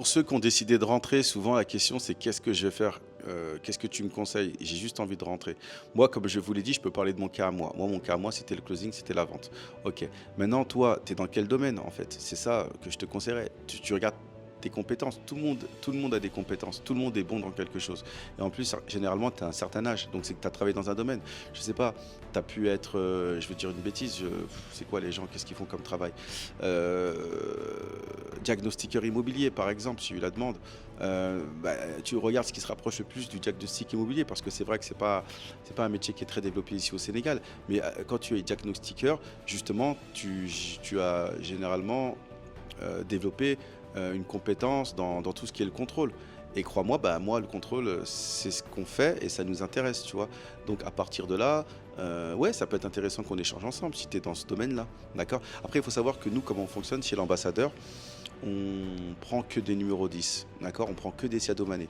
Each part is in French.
Pour ceux qui ont décidé de rentrer, souvent la question c'est: «Qu'est-ce que je vais faire? Qu'est-ce que tu me conseilles?» J'ai juste envie de rentrer. Moi, comme je vous l'ai dit, je peux parler de mon cas à moi. Moi, mon cas à moi, c'était le closing, c'était la vente. OK. Maintenant, toi, tu es dans quel domaine, en fait? C'est ça que je te conseillerais. Tu regardes tes compétences. Tout le monde a des compétences. Tout le monde est bon dans quelque chose. Et en plus, généralement, tu as un certain âge. Donc, c'est que tu as travaillé dans un domaine. Je sais pas, tu as pu être, je vais dire une bêtise, c'est quoi les gens? Qu'est-ce qu'ils font comme travail? Diagnostiqueur immobilier, par exemple, j'ai eu la demande. Bah, tu regardes ce qui se rapproche le plus du diagnostic immobilier, parce que c'est vrai que c'est pas un métier qui est très développé ici au Sénégal. Mais quand tu es diagnostiqueur, justement, tu as généralement développé une compétence dans tout ce qui est le contrôle. Et crois-moi, bah, moi, le contrôle, c'est ce qu'on fait et ça nous intéresse, tu vois. Donc à partir de là, ouais, ça peut être intéressant qu'on échange ensemble si tu es dans ce domaine-là, d'accord? Après, il faut savoir que nous, comment on fonctionne chez l'ambassadeur, on prend que des numéros 10, d'accord? On prend que des Sadio Mané.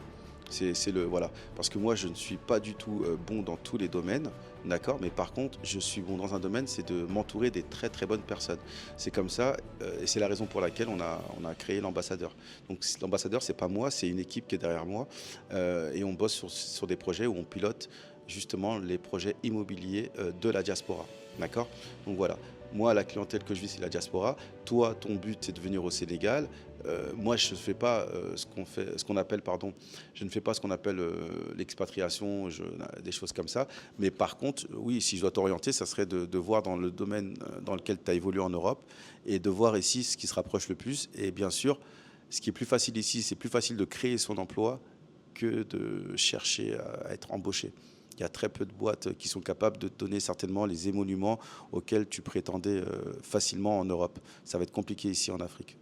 C'est le voilà, parce que moi je ne suis pas du tout, bon dans tous les domaines, d'accord? Mais par contre, je suis bon dans un domaine, c'est de m'entourer des très, très bonnes personnes. C'est comme ça, et c'est la raison pour laquelle on a créé l'ambassadeur. Donc l'ambassadeur, c'est pas moi, c'est une équipe qui est derrière moi, et on bosse sur des projets où on pilote justement les projets immobiliers, de la diaspora, d'accord? Donc voilà. Moi, la clientèle que je vis, c'est la diaspora. Toi, ton but, c'est de venir au Sénégal. Moi, je ne fais pas ce qu'on appelle, pardon, je ne fais pas ce qu'on appelle l'expatriation, des choses comme ça. Mais par contre, oui, si je dois t'orienter, ça serait de voir dans le domaine dans lequel tu as évolué en Europe et de voir ici ce qui se rapproche le plus. Et bien sûr, ce qui est plus facile ici, c'est plus facile de créer son emploi que de chercher à être embauché. Il y a très peu de boîtes qui sont capables de te donner certainement les émoluments auxquels tu prétendais facilement en Europe. Ça va être compliqué ici en Afrique.